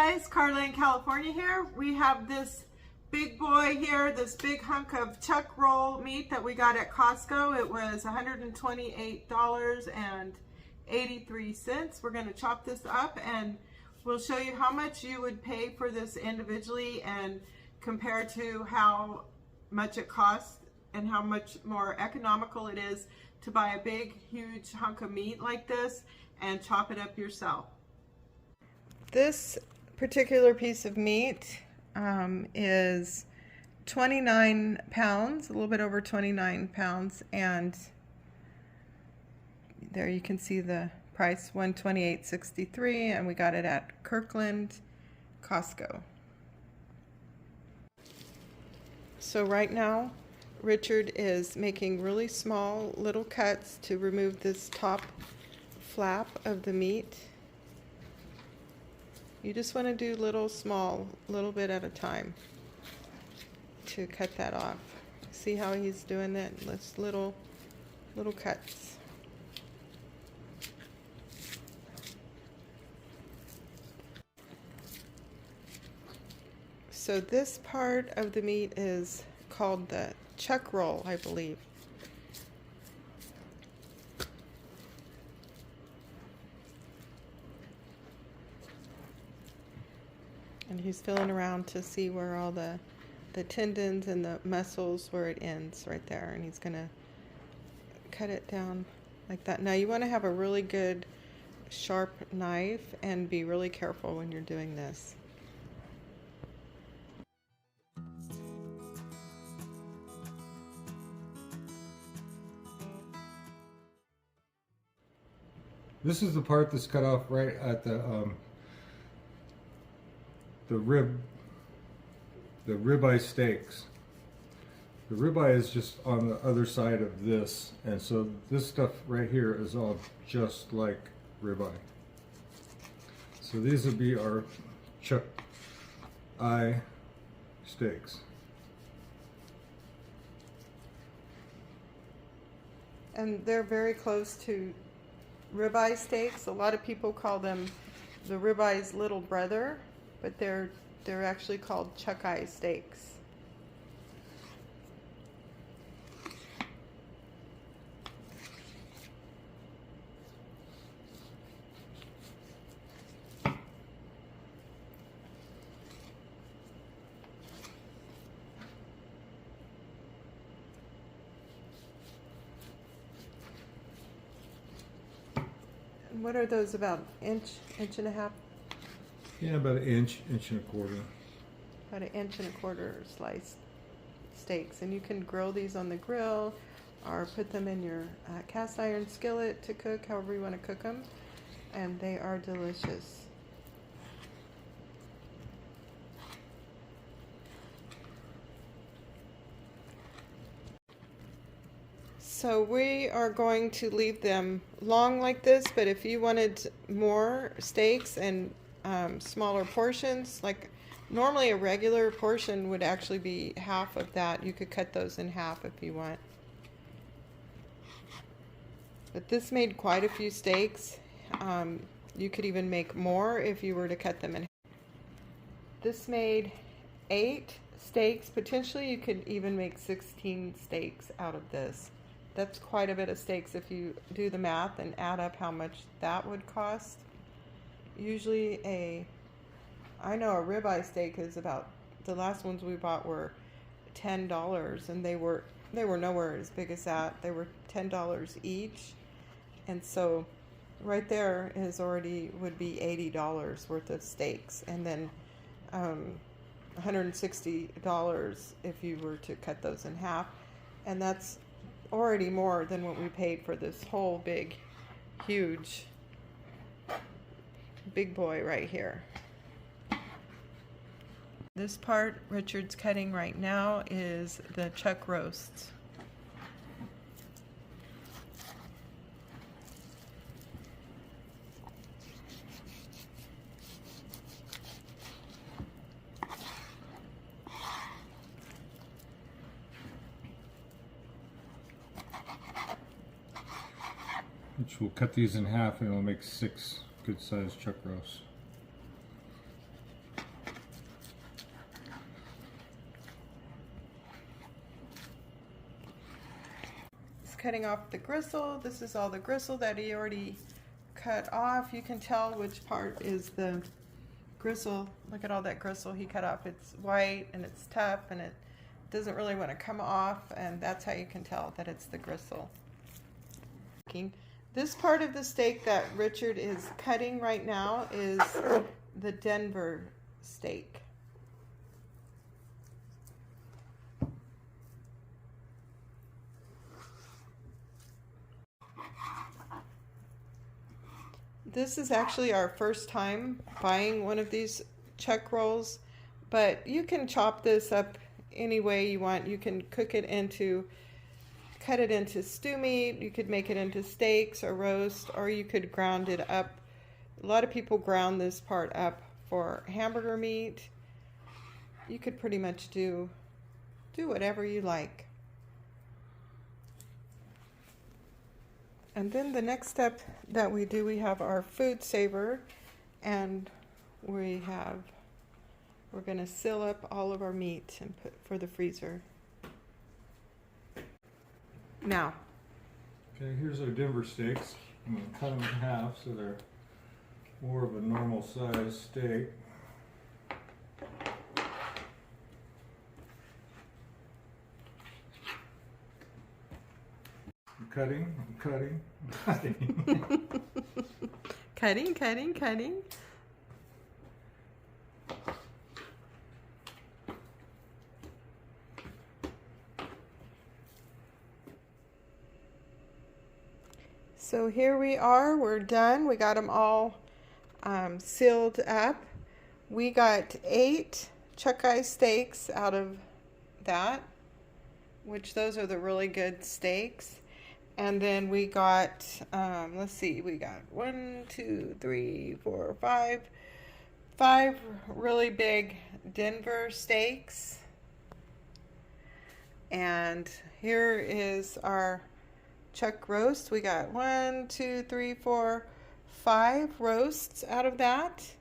guys, Carla in California here. We have this big boy here, this big hunk of chuck roll meat that we got at Costco. It was $128.83. We're going to chop this up and we'll show you how much you would pay for this individually and compare to how much it costs and how much more economical it is to buy a big, huge hunk of meat like this and chop it up yourself. This particular piece of meat is 29 pounds, a little bit over 29 pounds, and there you can see the price, $128.63, and we got it at Kirkland Costco. So right now Richard is making really small little cuts to remove this top flap of the meat. You just want to do little bit at a time to cut that off. See how he's doing that? Just little cuts. So this part of the meat is called the chuck roll, I believe. And he's feeling around to see where all the tendons and the muscles, where it ends right there. And he's going to cut it down like that. Now you want to have a really good sharp knife and be really careful when you're doing this. This is the part that's cut off right at the ribeye steaks. The ribeye is just on the other side of this, and so this stuff right here is all just like ribeye. So these would be our chuck eye steaks. And they're very close to ribeye steaks. A lot of people call them the ribeye's little brother, but they're actually called chuck eye steaks. And what are those, about inch and a half? Yeah, about an inch and a quarter. About an inch and a quarter sliced steaks. And you can grill these on the grill or put them in your cast iron skillet to cook, however you want to cook them. And they are delicious. So we are going to leave them long like this, but if you wanted more steaks and smaller portions, like normally a regular portion would actually be half of that. You could cut those in half if you want. But this made quite a few steaks. You could even make more if you were to cut them in half. This made 8 steaks. Potentially you could even make 16 steaks out of this. That's quite a bit of steaks if you do the math and add up how much that would cost. Usually I know a ribeye steak is about, the last ones we bought were $10, and they were nowhere as big as that. They were $10 each, and so right there is already would be $80 worth of steaks, and then $160 if you were to cut those in half, and that's already more than what we paid for this whole big, huge, big boy right here. This part Richard's cutting right now is the chuck roasts. Which we'll cut these in half and it'll make 6 good sized chuck roasts. cutting off the gristle. This is all the gristle that he already cut off. You can tell which part is the gristle. Look at all that gristle he cut off. It's white and it's tough and it doesn't really want to come off, and that's how you can tell that it's the gristle. This part of the steak that Richard is cutting right now is the Denver steak. This is actually our first time buying one of these chuck rolls, but you can chop this up any way you want. You can cut it into stew meat, you could make it into steaks or roast, or you could ground it up. A lot of people ground this part up for hamburger meat. You could pretty much do whatever you like. And then the next step that we do, we have our food saver, and we're going to seal up all of our meat and put for the freezer. Now. Okay, here's our Denver steaks. I'm going to cut them in half so they're more of a normal size steak. Cutting. Cutting. So here we are, we're done. We got them all sealed up. We got 8 chuck-eye steaks out of that, which those are the really good steaks. And then we got, let's see, we got 1, 2, 3, 4, 5 really big Denver steaks. And here is our chuck roast. We got 1, 2, 3, 4, 5 roasts out of that.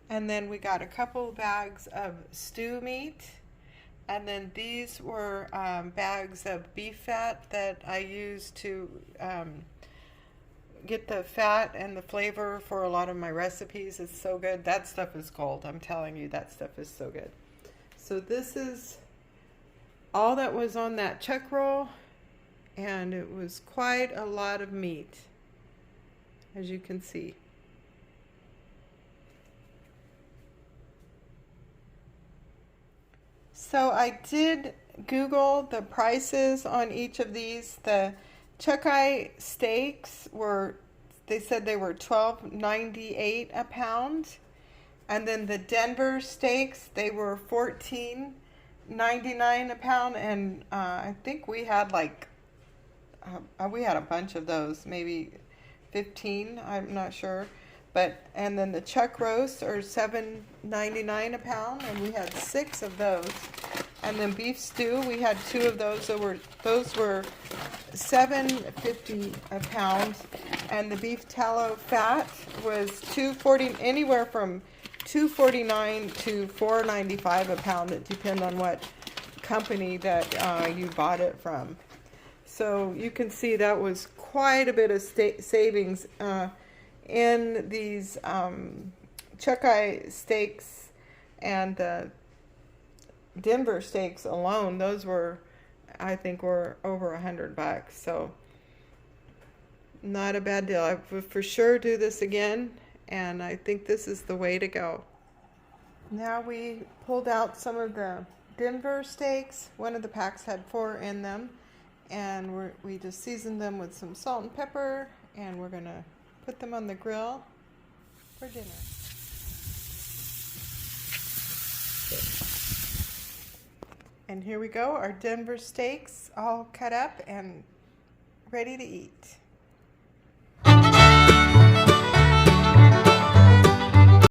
And then we got a couple bags of stew meat. And then these were bags of beef fat that I use to get the fat and the flavor for a lot of my recipes. It's so good. That stuff is gold. I'm telling you, that stuff is so good. So this is all that was on that chuck roll, and it was quite a lot of meat, as you can see. So I did Google the prices on each of these. The chuck-eye steaks they said they were $12.98 a pound. And then the Denver steaks, they were $14.99 a pound. And I think we had we had a bunch of those, maybe 15, I'm not sure. And then the chuck roasts are $7.99 a pound, and we had 6 of those. And then beef stew, we had 2 of those. Those were $7.50 a pound, and the beef tallow fat was $2.40, anywhere from $2.49 to $4.95 a pound. It depends on what company that you bought it from. So you can see that was quite a bit of savings in these chuck-eye steaks and the Denver steaks alone. Those I think were over $100. So not a bad deal. I would for sure do this again, and I think this is the way to go. Now we pulled out some of the Denver steaks. One of the packs had 4 in them, and we just seasoned them with some salt and pepper, and we're gonna put them on the grill for dinner. And here we go, our Denver steaks all cut up and ready to eat.